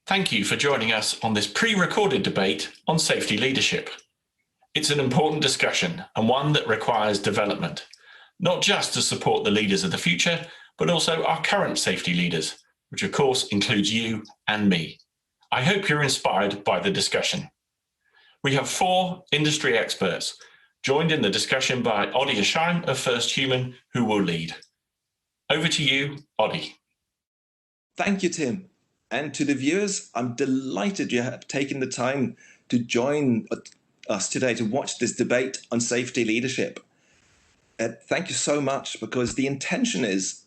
Thank you for joining us on this pre-recorded debate on safety leadership. It's an important discussion and one that requires development, not just to support the leaders of the future, but also our current safety leaders, which of course includes you and me. I hope you're inspired by the discussion. We have 4 industry experts joined in the discussion by Oddy Asheim of First Human, who will lead. Over to you, Oddy. Thank you, Tim. And to the viewers, I'm delighted you have taken the time to join us today to watch this debate on safety leadership. Thank you so much, because the intention is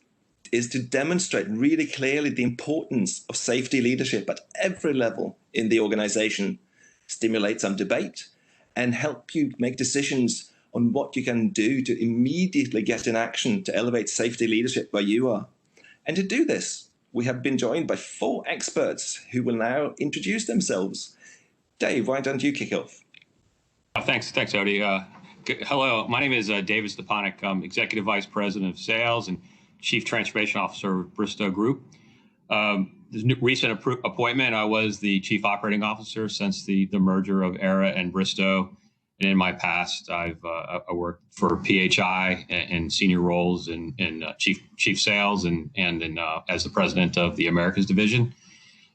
to demonstrate really clearly the importance of safety leadership at every level in the organization, stimulate some debate, and help you make decisions on what you can do to immediately get in action to elevate safety leadership where you are. And to do this, we have been joined by 4 experts who will now introduce themselves. Dave, why don't you kick off? Thanks, Oddy. Hello, my name is David Stepanek. I'm Executive Vice President of Sales and Chief Transformation Officer of Bristow Group. This recent appointment, I was the Chief Operating Officer since the merger of Era and Bristow. And in my past, I worked for PHI in senior roles in chief sales and as the president of the Americas division,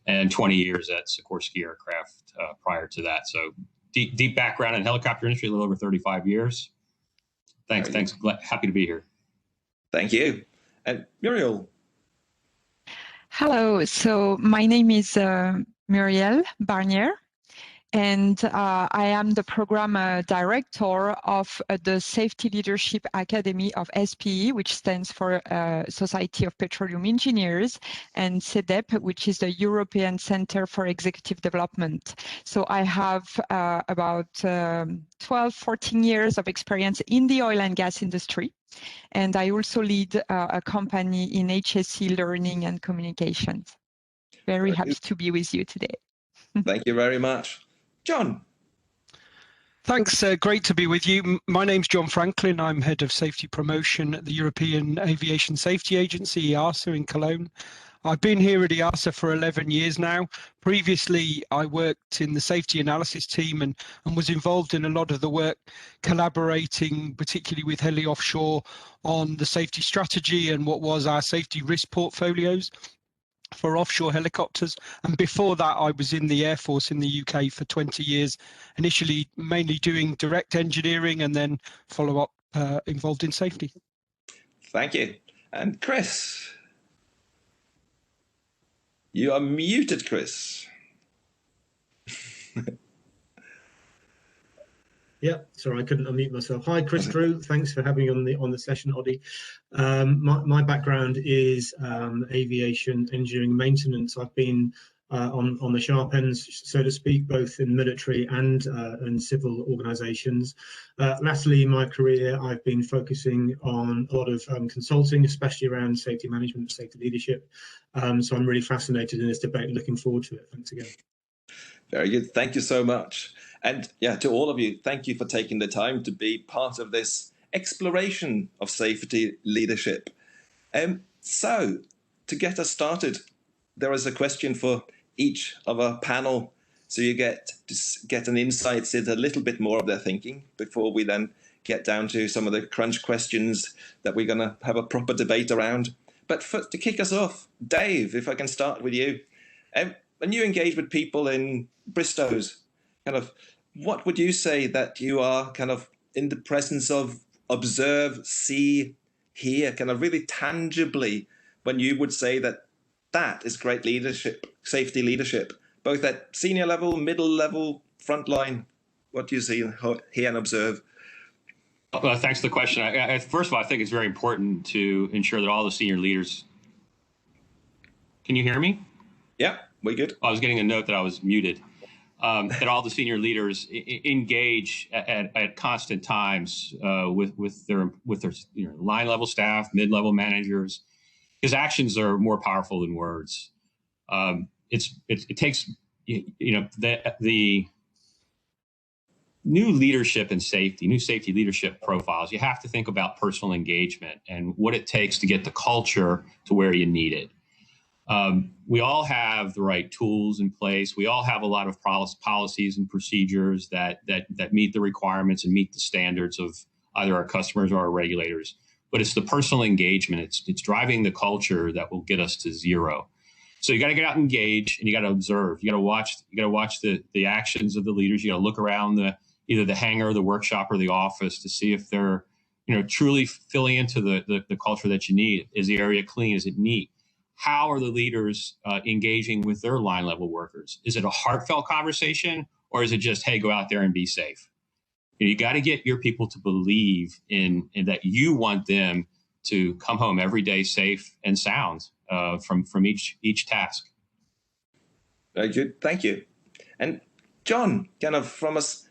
and 20 years at Sikorsky Aircraft prior to that. So deep background in helicopter industry, a little over 35 years. Thanks. Happy to be here. Thank you. And Muriel. Hello. So my name is Muriel Barnier. And I am the program director of the Safety Leadership Academy of SPE, which stands for Society of Petroleum Engineers, and CEDEP, which is the European Center for Executive Development. So I have about 12, 14 years of experience in the oil and gas industry. And I also lead a company in HSE learning and communications. Very happy to be with you today. Thank you very much. John. Thanks. Great to be with you. My name's John Franklin. I'm Head of Safety Promotion at the European Aviation Safety Agency, EASA, in Cologne. I've been here at EASA for 11 years now. Previously, I worked in the safety analysis team and was involved in a lot of the work, collaborating particularly with Heli Offshore on the safety strategy and what was our safety risk portfolios for offshore helicopters. And before that, I was in the Air Force in the UK for 20 years, initially mainly doing direct engineering and then follow-up involved in safety. Thank you. And Chris. You are muted, Chris. Yeah, sorry, I couldn't unmute myself. Hi, Chris Drew. Thanks for having me on the session, Oddy. My background is aviation engineering maintenance. I've been on the sharp ends, so to speak, both in military and in civil organisations. Lastly, in my career, I've been focusing on a lot of consulting, especially around safety management, safety leadership. So I'm really fascinated in this debate, looking forward to it. Thanks again. Very good. Thank you so much. And yeah, to all of you, thank you for taking the time to be part of this exploration of safety leadership. So to get us started, there is a question for each of our panel. So you get an insight into a little bit more of their thinking before we then get down to some of the crunch questions that we're going to have a proper debate around. But to kick us off, Dave, if I can start with you. When you engage with people in Bristow's, what would you say that you are in the presence of, observe, see, hear, really tangibly, when you would say that is great leadership, safety leadership, both at senior level, middle level, front line? What do you see, hear, and observe? Well, thanks for the question. First of all, I think it's very important to ensure that all the senior leaders. Can you hear me? Yeah, we good. I was getting a note that I was muted. That all the senior leaders engage at constant times with their line level staff, mid level managers, because actions are more powerful than words. It takes the new leadership in safety, new safety leadership profiles. You have to think about personal engagement and what it takes to get the culture to where you need it. We all have the right tools in place. We all have a lot of policies and procedures that meet the requirements and meet the standards of either our customers or our regulators. But it's the personal engagement. It's driving the culture that will get us to zero. So you got to get out and engage, and you got to observe. You got to watch the actions of the leaders. You got to look around either the hangar, the workshop, or the office to see if they're truly filling into the culture that you need. Is the area clean? Is it neat? How are the leaders engaging with their line level workers? Is it a heartfelt conversation, or is it just, hey, go out there and be safe? You got to get your people to believe in that you want them to come home every day safe and sound from each task. Very good, thank you. And John, from us,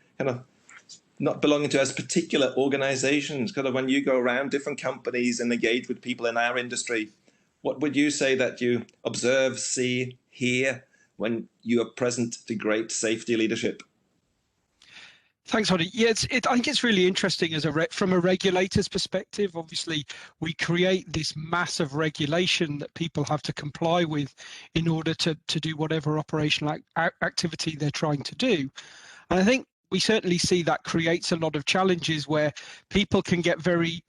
not belonging to as particular organizations, when you go around different companies and engage with people in our industry, what would you say that you observe, see, hear when you are present to great safety leadership? Thanks, Hoddy. Yeah, I think it's really interesting from a regulator's perspective. Obviously, we create this massive regulation that people have to comply with in order to do whatever operational activity they're trying to do. And I think we certainly see that creates a lot of challenges where people can get very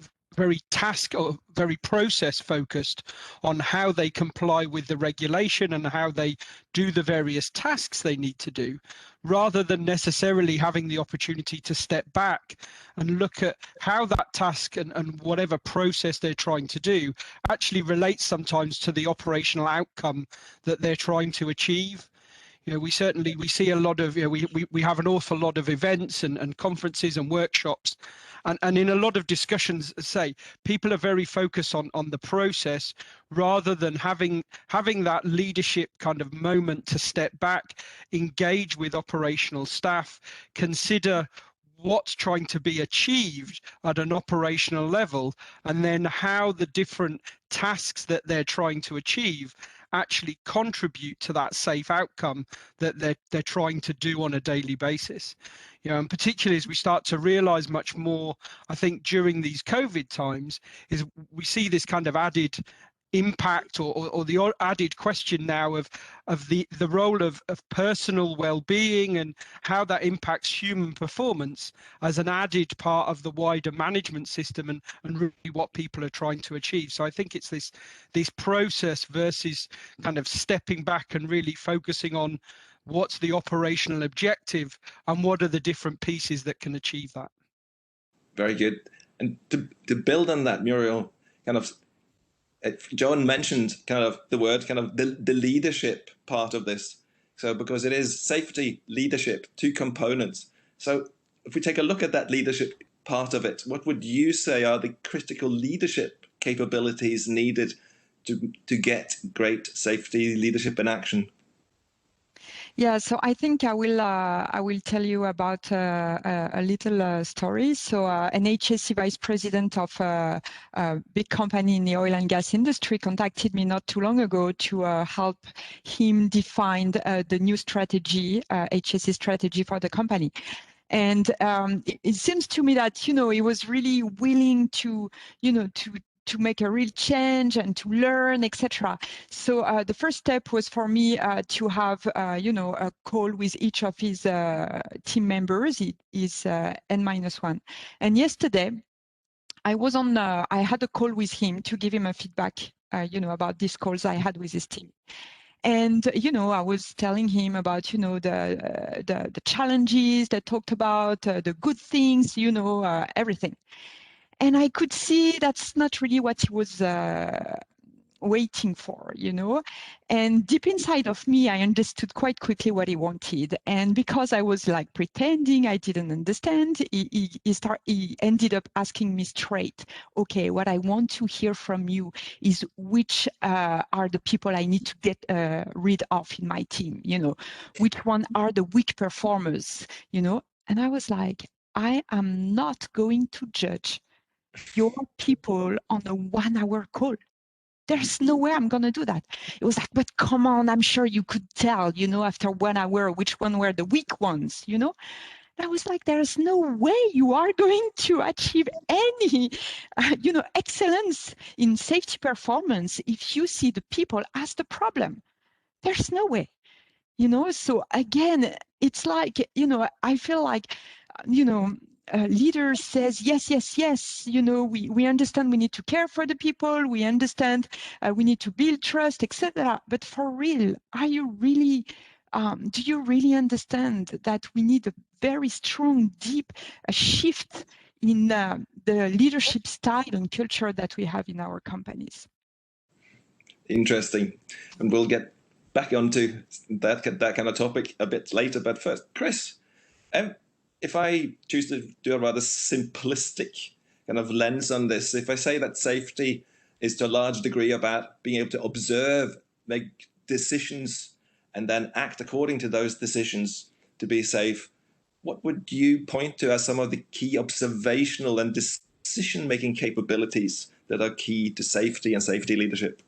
task or very process focused on how they comply with the regulation and how they do the various tasks they need to do, rather than necessarily having the opportunity to step back and look at how that task and whatever process they're trying to do actually relates sometimes to the operational outcome that they're trying to achieve. We see a lot of, we have an awful lot of events and conferences and workshops, and in a lot of discussions, people are very focused on the process rather than having that leadership kind of moment to step back, engage with operational staff, consider what's trying to be achieved at an operational level, and then how the different tasks that they're trying to achieve actually contribute to that safe outcome that they're trying to do on a daily basis. And particularly as we start to realize much more, I think during these COVID times, is we see this kind of added impact or the added question now of the role of personal well-being and how that impacts human performance as an added part of the wider management system and really what people are trying to achieve. So I think it's this process versus kind of stepping back and really focusing on what's the operational objective and what are the different pieces that can achieve that. Very good. And to build on that, Muriel, John mentioned the word the leadership part of this. So because it is safety, leadership, two components. So if we take a look at that leadership part of it, what would you say are the critical leadership capabilities needed to get great safety leadership in action? Yeah, so I think I will tell you about a little story. So an HSE vice president of a big company in the oil and gas industry contacted me not too long ago to help him define the new strategy, HSE strategy for the company. And it seems to me that, he was really willing to make a real change and to learn, etc. So the first step was for me to have, a call with each of his team members. It is N-1. And yesterday, I had a call with him to give him a feedback, about these calls I had with his team. And, I was telling him about, the challenges they talked about, the good things, everything. And I could see that's not really what he was waiting for, And deep inside of me, I understood quite quickly what he wanted. And because I was like pretending I didn't understand, he ended up asking me straight, okay, what I want to hear from you is which are the people I need to get rid of in my team, which one are the weak performers, And I was like, I am not going to judge your people on a 1 hour call. There's no way I'm going to do that. It was like, but come on, I'm sure you could tell, after 1 hour, which one were the weak ones, I was like, there's no way you are going to achieve any, excellence in safety performance if you see the people as the problem. There's no way, So again, it's like, I feel like, leaders says, yes, yes, yes, we understand we need to care for the people, we understand we need to build trust, etc. But for real, are you really, do you really understand that we need a very strong, deep shift in the leadership style and culture that we have in our companies? Interesting. And we'll get back onto that kind of topic a bit later. But first, Chris, if I choose to do a rather simplistic kind of lens on this, if I say that safety is to a large degree about being able to observe, make decisions, and then act according to those decisions to be safe, what would you point to as some of the key observational and decision-making capabilities that are key to safety and safety leadership?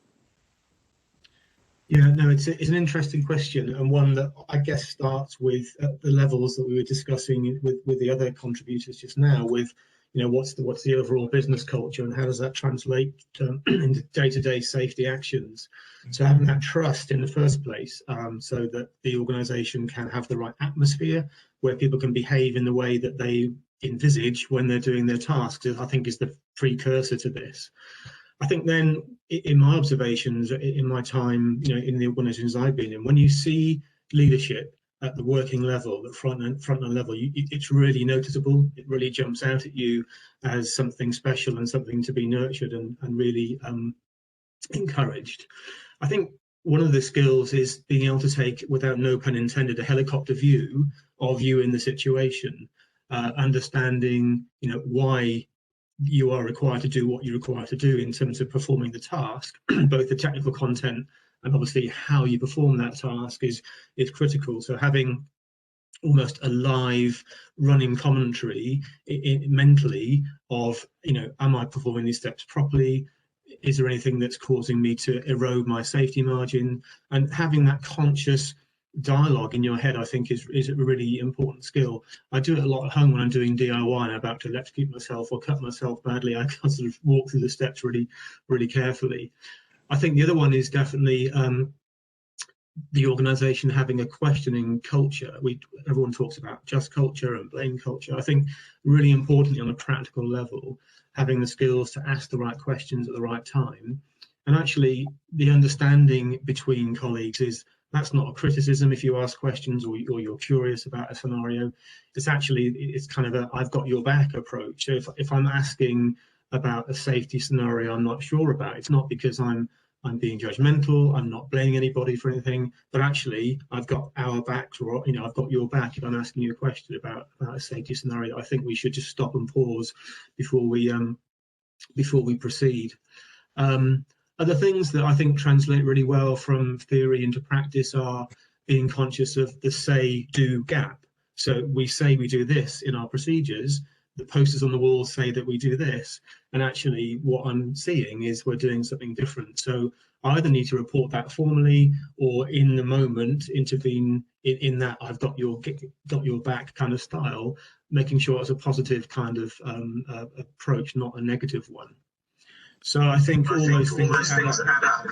Yeah, no, it's an interesting question, and one that I guess starts with the levels that we were discussing with the other contributors just now. With what's the overall business culture, and how does that translate into day-to-day safety actions? So having that trust in the first place, so that the organisation can have the right atmosphere where people can behave in the way that they envisage when they're doing their tasks, I think is the precursor to this. I think then, in my observations, in my time, in the organisations I've been in, when you see leadership at the working level, the frontline level, it's really noticeable. It really jumps out at you as something special and something to be nurtured and really encouraged. I think one of the skills is being able to take, without no pun intended, a helicopter view of you in the situation, understanding, why you are required to do what you're required to do in terms of performing the task. Both the technical content and obviously how you perform that task is critical. So having almost a live running commentary mentally of, am I performing these steps properly? Is there anything that's causing me to erode my safety margin? And having that conscious dialogue in your head, I think, is a really important skill. I do it a lot at home when I'm doing DIY and I'm about to electrocute myself or cut myself badly. I can sort of walk through the steps really, really carefully. I think the other one is definitely the organisation having a questioning culture. Everyone talks about just culture and blame culture. I think really importantly on a practical level, having the skills to ask the right questions at the right time. And actually the understanding between colleagues is, that's not a criticism if you ask questions or you're curious about a scenario. It's kind of a I've got your back approach. So if I'm asking about a safety scenario I'm not sure about, it's not because I'm being judgmental, I'm not blaming anybody for anything, but actually I've got our backs, or I've got your back if I'm asking you a question about a safety scenario. I think we should just stop and pause before we proceed. Other things that I think translate really well from theory into practice are being conscious of the say-do gap. So we say we do this in our procedures, the posters on the wall say that we do this, and actually what I'm seeing is we're doing something different. So I either need to report that formally or in the moment intervene in that I've got your back kind of style, making sure it's a positive kind of approach, not a negative one. So I think all those things add up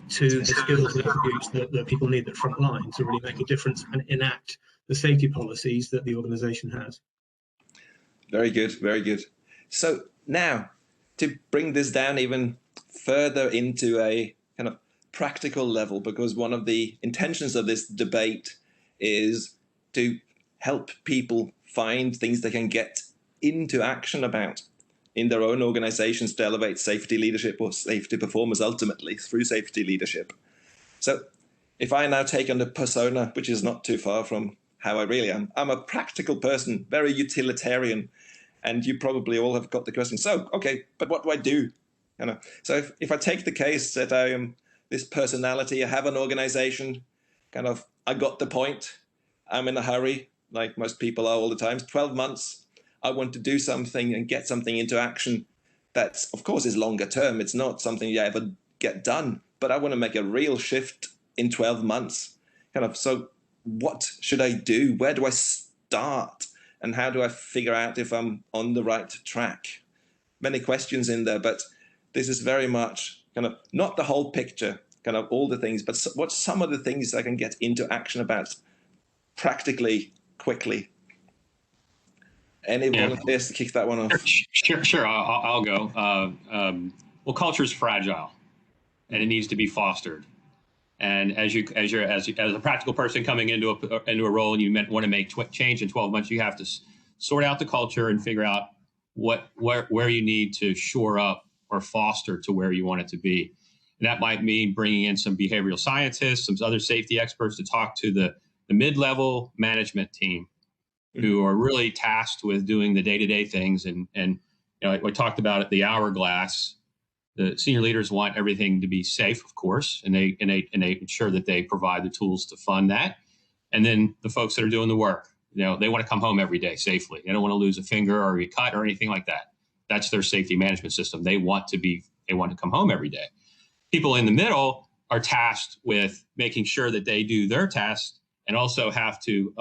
to the skills and attributes that people need at front line to really make a difference and enact the safety policies that the organisation has. Very good, very good. So now, to bring this down even further into a kind of practical level, because one of the intentions of this debate is to help people find things they can get into action about in their own organizations to elevate safety leadership or safety performance ultimately through safety leadership. So if I now take on the persona, which is not too far from how I really am, I'm a practical person, very utilitarian, and you probably all have got the question, so, okay, but what do I do? So if I take the case that I am this personality, I have an organization, I got the point, I'm in a hurry, like most people are all the time, 12 months, I want to do something and get something into action that, of course, is longer term. It's not something you ever get done, but I want to make a real shift in 12 months. So what should I do? Where do I start? start? And how do I figure out if I'm on the right track? Many questions in there, but this is very much kind of not the whole picture, kind of all the things, but what's some of the things I can get into action about practically, quickly? Any volunteers to kick that one off? Sure. I'll go. Well, culture is fragile, and it needs to be fostered. And as a practical person coming into a role, and you want to make change in 12 months, you have to sort out the culture and figure out where you need to shore up or foster to where you want it to be. And that might mean bringing in some behavioral scientists, some other safety experts to talk to the mid-level management team, who are really tasked with doing the day-to-day things. And you know, I talked about it, the hourglass. The senior leaders want everything to be safe, of course, and they ensure that they provide the tools to fund that. And then the folks that are doing the work, you know, they want to come home every day safely. They don't want to lose a finger or be cut or anything like that. That's their safety management system. They want to come home every day. People in the middle are tasked with making sure that they do their tasks, and also have to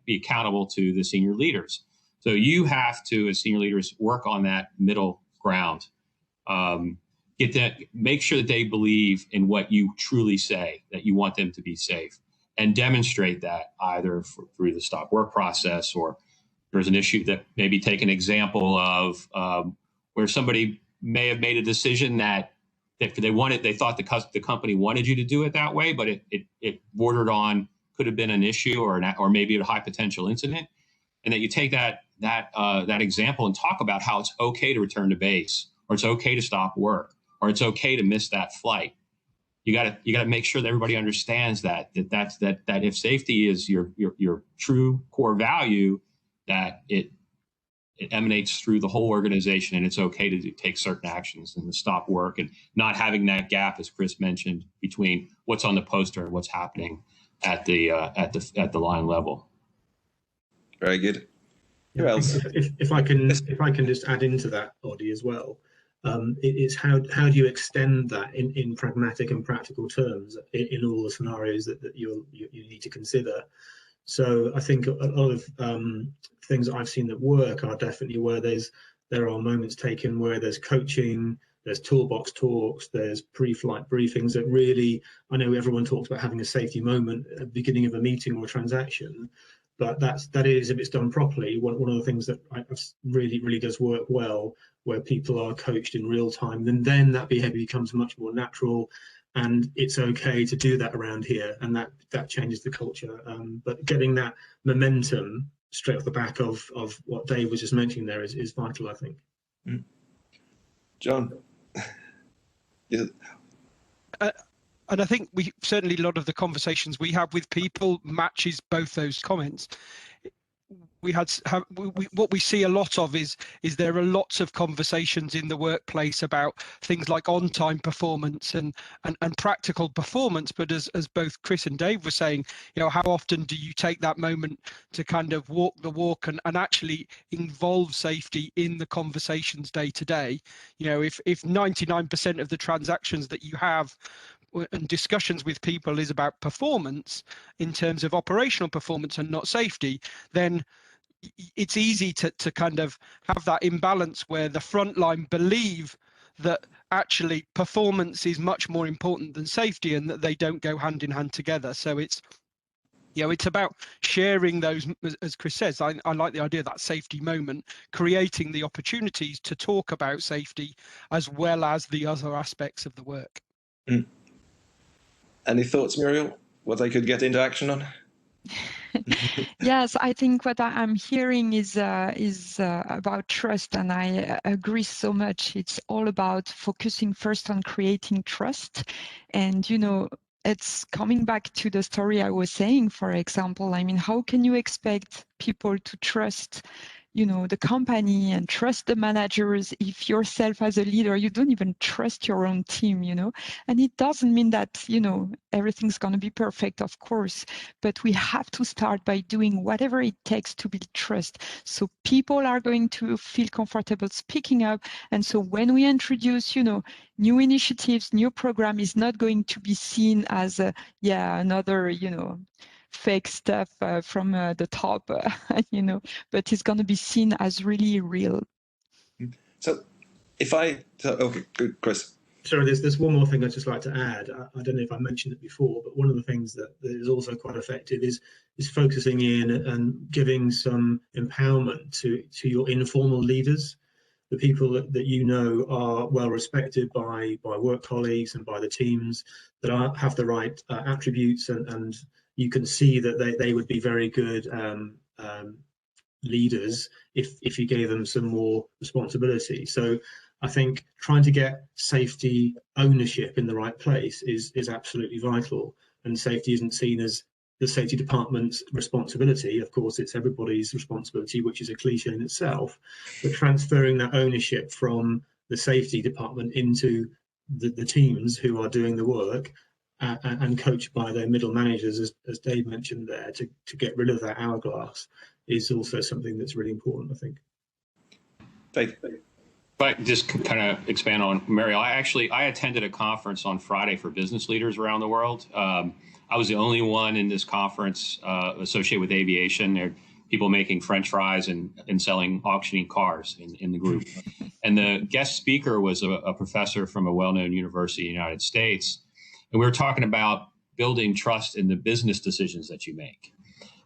be accountable to the senior leaders. So you have to, as senior leaders, work on that middle ground. Make sure that they believe in what you truly say, that you want them to be safe, and demonstrate that either through the stop work process, or there's an issue that maybe take an example of where somebody may have made a decision that they thought the company wanted you to do it that way, but it bordered on, could have been an issue or maybe a high potential incident, and that you take that example and talk about how it's okay to return to base, or it's okay to stop work, or it's okay to miss that flight. You got to make sure that everybody understands that if safety is your true core value, that it emanates through the whole organization, and it's okay to take certain actions and to stop work, and not having that gap, as Chris mentioned, between what's on the poster and what's happening at the line level. Very good. Who else? If I can just add into that, Oddie, as well. It's how do you extend that in pragmatic and practical terms in all the scenarios that you need to consider. So I think a lot of things that I've seen that work are definitely where there are moments taken where there's coaching, there's toolbox talks, there's pre-flight briefings that really, I know everyone talks about having a safety moment at the beginning of a meeting or a transaction, but that is, if it's done properly, one of the things that really does work well, where people are coached in real time, then that behavior becomes much more natural, and it's okay to do that around here, and that changes the culture. But getting that momentum straight off the back of what Dave was just mentioning there is vital, I think. John? Yeah. And I think certainly a lot of the conversations we have with people matches both those comments. What we see a lot of is there are lots of conversations in the workplace about things like on-time performance and practical performance. But as both Chris and Dave were saying, you know, how often do you take that moment to kind of walk the walk and actually involve safety in the conversations day to day? You know, if 99% of the transactions that you have and discussions with people is about performance in terms of operational performance and not safety, then it's easy to kind of have that imbalance where the frontline believe that actually performance is much more important than safety, and that they don't go hand in hand together. So it's, you know, it's about sharing those, as Chris says. I like the idea of that safety moment, creating the opportunities to talk about safety as well as the other aspects of the work. Any thoughts, Muriel, what they could get into action on? Yes, I think what I'm hearing is about trust, and I agree so much. It's all about focusing first on creating trust, and you know, it's coming back to the story I was saying. For example, I mean, how can you expect people to trust, you know, the company and trust the managers if yourself as a leader, you don't even trust your own team, you know? And it doesn't mean that, you know, everything's going to be perfect, of course, but we have to start by doing whatever it takes to build trust. So people are going to feel comfortable speaking up. And so when we introduce, you know, new initiatives, new program is not going to be seen as another, you know, fake stuff from the top, you know, but it's going to be seen as really real. So okay, good, Chris. Sorry, there's one more thing I'd just like to add. I don't know if I mentioned it before, but one of the things that is also quite effective is focusing in and giving some empowerment to your informal leaders, the people that you know are well respected by work colleagues and by the teams, that have the right attributes, and you can see that they would be very good leaders if you gave them some more responsibility. So I think trying to get safety ownership in the right place is absolutely vital. And safety isn't seen as the safety department's responsibility. Of course, it's everybody's responsibility, which is a cliche in itself. But transferring that ownership from the safety department into the teams who are doing the work, and coached by their middle managers, as Dave mentioned there, to get rid of that hourglass, is also something that's really important, I think. Dave. If I just kind of expand on Mariel, I attended a conference on Friday for business leaders around the world. I was the only one in this conference associated with aviation. There are people making French fries and selling, auctioning cars in the group. And the guest speaker was a professor from a well-known university in the United States. And we were talking about building trust in the business decisions that you make.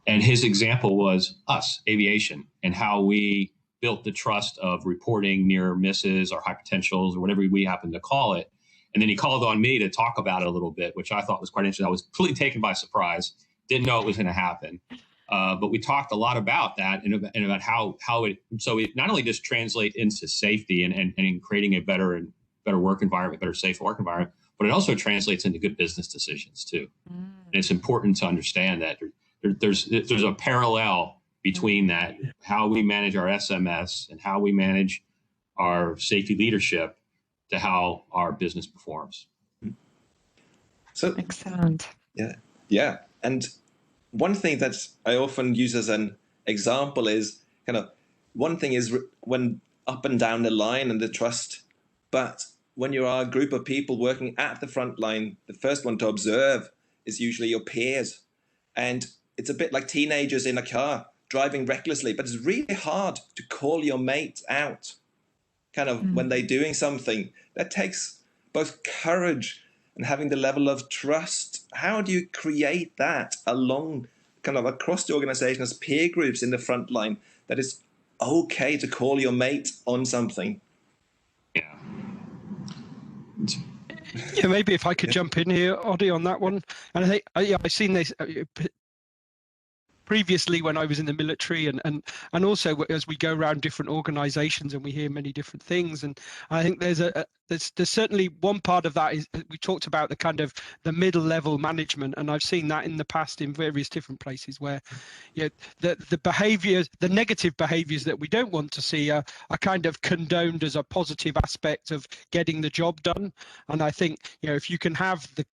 And his example was us, aviation, and how we built the trust of reporting near misses or high potentials or whatever we happen to call it. And then he called on me to talk about it a little bit, which I thought was quite interesting. I was completely taken by surprise, didn't know it was going to happen. But we talked a lot about that and about how it not only just translate into safety and in creating a better work environment, better safe work environment, but it also translates into good business decisions too. And it's important to understand that there's a parallel between that, how we manage our SMS and how we manage our safety leadership to how our business performs. So excellent. Yeah. And one thing that I often use as an example is one thing is when up and down the line and the trust, but when you are a group of people working at the front line, the first one to observe is usually your peers. And it's a bit like teenagers in a car driving recklessly, but it's really hard to call your mate out when they're doing something. That takes both courage and having the level of trust. How do you create that along across the organization as peer groups in the front line, that it's okay to call your mate on something? Yeah. Yeah, maybe if I could jump in here, Oddie, on that one. And I think, I've seen this previously when I was in the military, and also as we go around different organizations and we hear many different things. And I think there's certainly one part of that is we talked about the middle level management, and I've seen that in the past in various different places where the behaviors, the negative behaviors that we don't want to see are condoned as a positive aspect of getting the job done. And I think if you can have the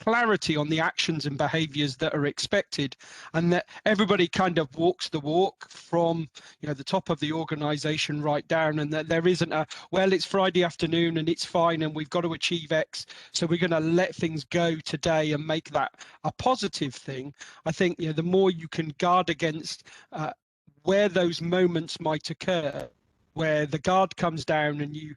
clarity on the actions and behaviors that are expected, and that everybody walks the walk from the top of the organization right down, and that there isn't it's Friday afternoon and it's fine and we've got to achieve X, so we're going to let things go today and make that a positive thing. I think the more you can guard against where those moments might occur, where the guard comes down and you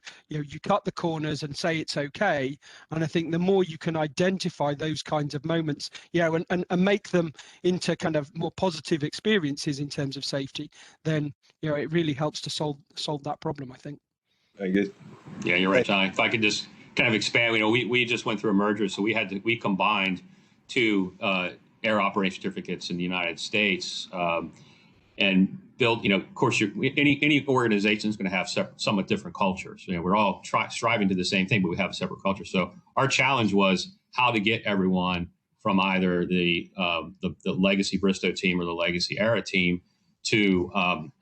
cut the corners and say it's okay. And I think the more you can identify those kinds of moments, and make them into more positive experiences in terms of safety, then it really helps to solve that problem, I think. Very good. Yeah, you're right, John. If I could just expand, we just went through a merger, so we combined two air operation certificates in the United States, and build, of course, any organization is going to have somewhat different cultures. We're all striving to the same thing, but we have a separate culture. So our challenge was how to get everyone from either the legacy Bristow team or the legacy Era team to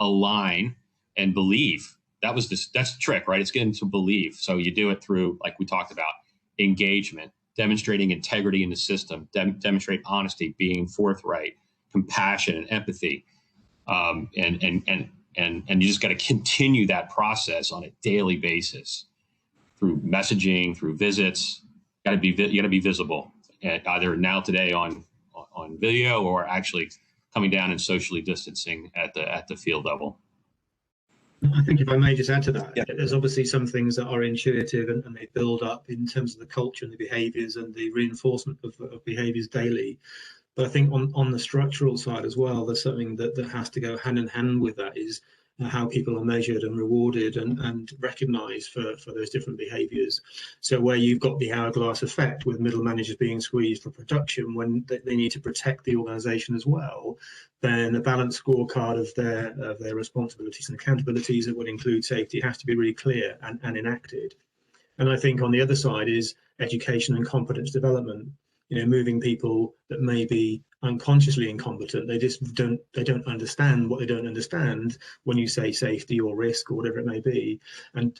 align and believe. That's the trick, right? It's getting to believe. So you do it through, like we talked about, engagement, demonstrating integrity in the system, demonstrate honesty, being forthright, compassion, and empathy. And you just got to continue that process on a daily basis through messaging, through visits. You got to be visible, either now today on on video or actually coming down and socially distancing at the field level. I think if I may just add to that, Yeah. there's obviously some things that are intuitive and they build up in terms of the culture and the behaviours and the reinforcement of behaviours daily. But I think on the structural side as well, there's something that has to go hand in hand with that is how people are measured and rewarded and recognised for those different behaviours. So where you've got the hourglass effect with middle managers being squeezed for production when they need to protect the organisation as well, then a balanced scorecard of their responsibilities and accountabilities that would include safety has to be really clear and enacted. And I think on the other side is education and competence development. You know, moving people that may be unconsciously incompetent, they don't understand what they don't understand when you say safety or risk or whatever it may be, and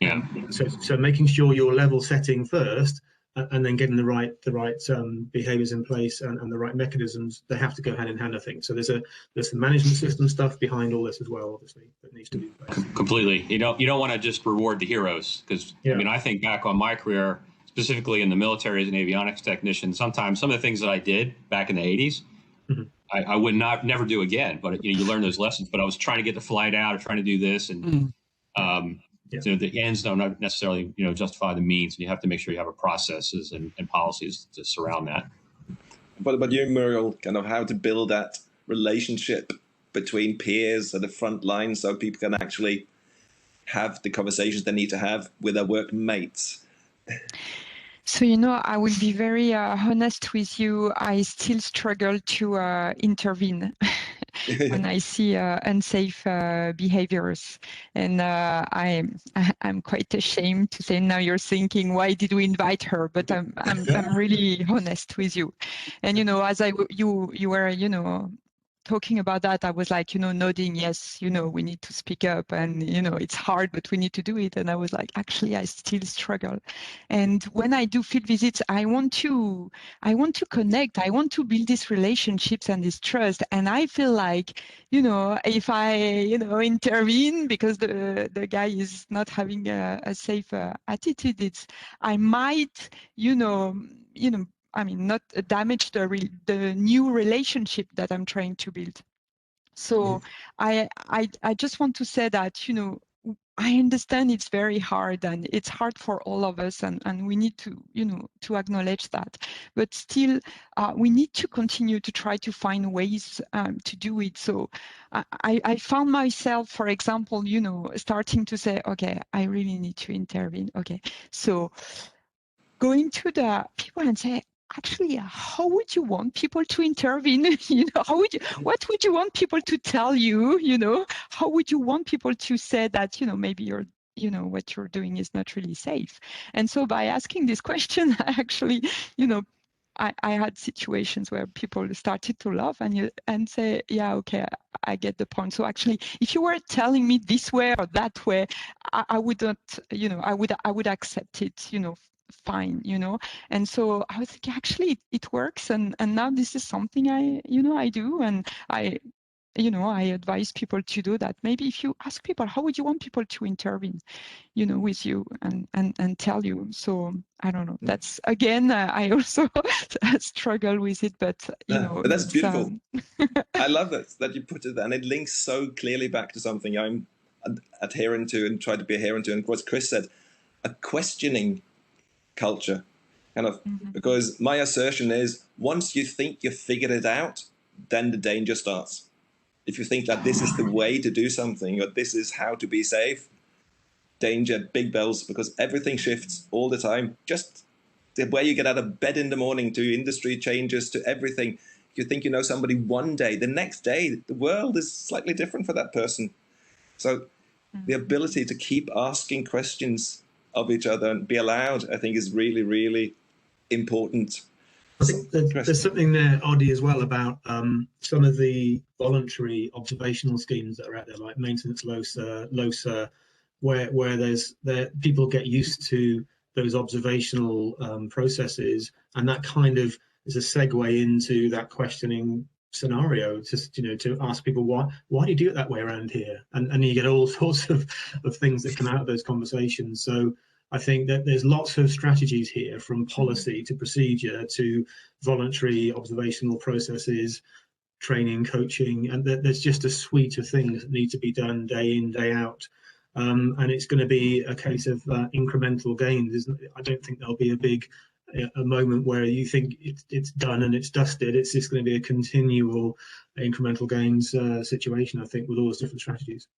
so making sure you're level setting first, and then getting the right behaviours in place and the right mechanisms. They have to go hand in hand, I think. So there's the management system stuff behind all this as well, obviously, that needs to be in place. Completely. You don't want to just reward the heroes, because I mean, I think back on my career, specifically in the military as an avionics technician, sometimes some of the things that I did back in the 80s, I would never do again. But you learn those lessons. But I was trying to get the flight out or trying to do this, and so the ends don't necessarily justify the means. You have to make sure you have processes and policies to surround that. But you, Muriel, kind of how to build that relationship between peers at the front line so people can actually have the conversations they need to have with their workmates. So, I will be very honest with you. I still struggle to intervene when I see unsafe behaviors. And I'm quite ashamed to say now you're thinking, why did we invite her? But I'm really honest with you. And, as you were, talking about that, I was like, nodding, yes, we need to speak up and, it's hard, but we need to do it. And I was like, actually, I still struggle. And when I do field visits, I want to connect. I want to build these relationships and this trust. And I feel like, if I, intervene because the guy is not having a safe attitude, I might, not damage the new relationship that I'm trying to build. So I just want to say that, I understand it's very hard and it's hard for all of us, and we need to, to acknowledge that. But still, we need to continue to try to find ways to do it. So I found myself, for example, starting to say, okay, I really need to intervene. Okay, so going to the people and say, actually, how would you want people to intervene? What would you want people to tell you? How would you want people to say that, maybe what you're doing is not really safe? And so by asking this question, I actually, I had situations where people started to laugh and say, yeah, okay, I get the point. So actually, if you were telling me this way or that way, I would not, I would accept it, fine, and so I was thinking, actually it works, and now this is something I do, and I advise people to do that. Maybe if you ask people, how would you want people to intervene, with you and tell you. So I don't know. That's again, I also struggle with it, but but that's beautiful. I love that you put it, and it links so clearly back to something I'm adhering to and try to be adherent to, and what Chris said, a questioning culture, kind of, because my assertion is once you think you've figured it out, then the danger starts. If you think that this is the way to do something or this is how to be safe, danger, big bells, because everything shifts all the time. Just the way you get out of bed in the morning, to industry changes, to everything. You think you know somebody one day, the next day the world is slightly different for that person. So the ability to keep asking questions of each other and be allowed, I think, is really, really important. I think there's something there, Audie, as well about some of the voluntary observational schemes that are out there, like maintenance LOSA, where people get used to those observational processes, and that kind of is a segue into that questioning scenario, just to ask people why do you do it that way around here, and you get all sorts of things that come out of those conversations. So I think that there's lots of strategies here, from policy to procedure to voluntary observational processes, training, coaching, and there's just a suite of things that need to be done day in, day out. And it's going to be a case of incremental gains, isn't it? I don't think there'll be a moment where you think it's done and it's dusted. It's just going to be a continual incremental gains situation, I think, with all those different strategies.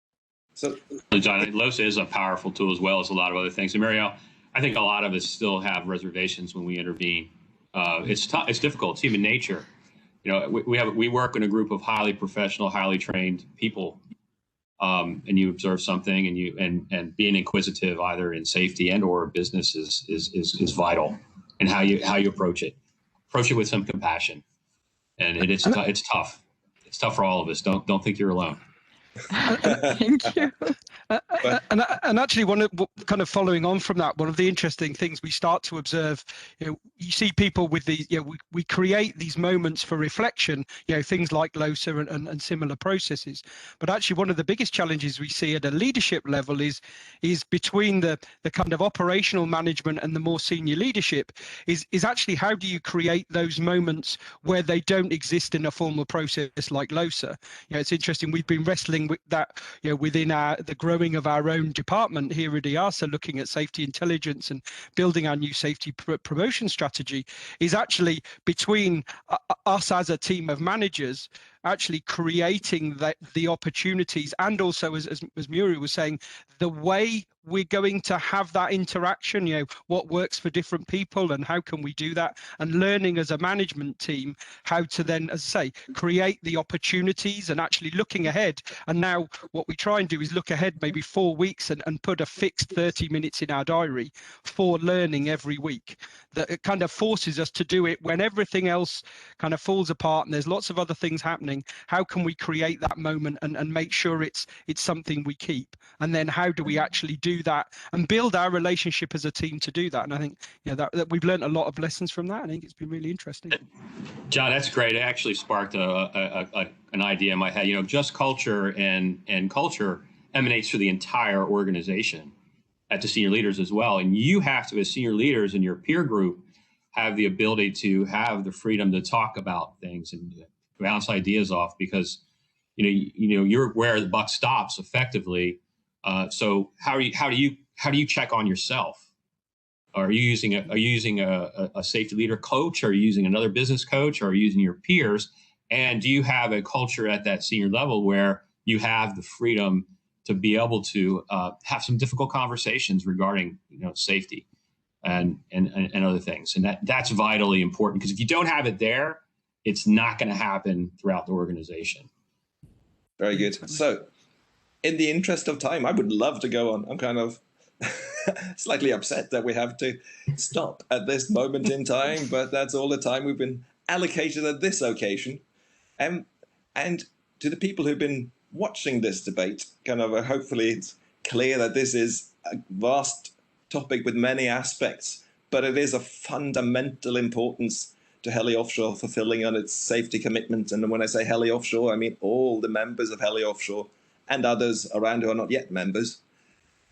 So, John, LOSA is a powerful tool as well as a lot of other things. And Marielle, I think a lot of us still have reservations when we intervene. It's tough. It's difficult. It's human nature. You know, we work in a group of highly professional, highly trained people, and you observe something, and being inquisitive either in safety and or business is vital. And how you approach it with some compassion, and it's tough. It's tough for all of us. Don't think you're alone. Thank you. And actually, kind of following on from that, one of the interesting things we start to observe, you see people with these, we create these moments for reflection, things like LOSA and similar processes. But actually, one of the biggest challenges we see at a leadership level is between the kind of operational management and the more senior leadership is actually how do you create those moments where they don't exist in a formal process like LOSA? It's interesting. We've been wrestling with that, within the growing of our own department here at EASA, looking at safety intelligence and building our new safety promotion strategy, is actually between us as a team of managers actually creating the opportunities, and also as Muriel was saying, the way we're going to have that interaction, what works for different people and how can we do that, and learning as a management team how to then, as I say, create the opportunities and actually looking ahead. And now what we try and do is look ahead maybe 4 weeks and put a fixed 30 minutes in our diary for learning every week. That it kind of forces us to do it when everything else kind of falls apart and there's lots of other things happening. How can we create that moment and make sure it's something we keep? And then how do we actually do that and build our relationship as a team to do that? And I think that we've learned a lot of lessons from that. I think it's been really interesting. John, that's great. It actually sparked an idea in my head. Just culture and culture emanates through the entire organization at the senior leaders as well. And you have to, as senior leaders in your peer group, have the ability to have the freedom to talk about things and bounce ideas off, because you're where the buck stops effectively. So how do you check on yourself? Are you using a safety leader coach? Are you using another business coach? Or are you using your peers? And do you have a culture at that senior level where you have the freedom to be able to have some difficult conversations regarding safety and other things? And that's vitally important, because if you don't have it there, it's not going to happen throughout the organization. Very good. So, in the interest of time, I would love to go on. I'm kind of slightly upset that we have to stop at this moment in time, but that's all the time we've been allocated at this occasion. And to the people who've been watching this debate, hopefully it's clear that this is a vast topic with many aspects, but it is of fundamental importance to Heli Offshore fulfilling on its safety commitment. And when I say Heli Offshore, I mean all the members of Heli Offshore and others around who are not yet members.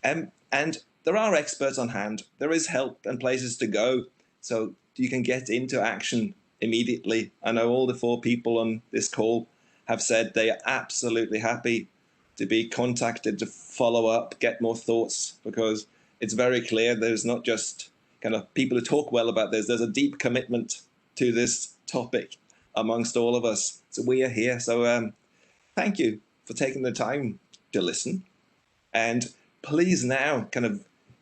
And there are experts on hand. There is help and places to go, so you can get into action immediately. I know all the 4 people on this call have said they are absolutely happy to be contacted to follow up, get more thoughts, because it's very clear there's not just people who talk well about this. There's a deep commitment to this topic amongst all of us. So we are here. So thank you for taking the time to listen. And please now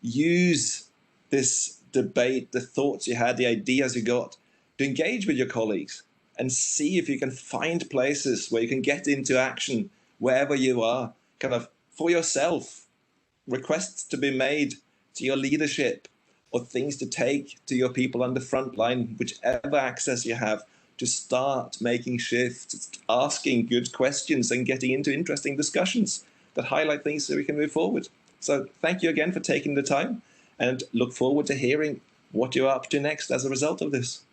use this debate, the thoughts you had, the ideas you got, to engage with your colleagues and see if you can find places where you can get into action wherever you are, for yourself. Requests to be made to your leadership, or things to take to your people on the front line, whichever access you have, to start making shifts, asking good questions and getting into interesting discussions that highlight things so we can move forward. So thank you again for taking the time, and look forward to hearing what you're up to next as a result of this.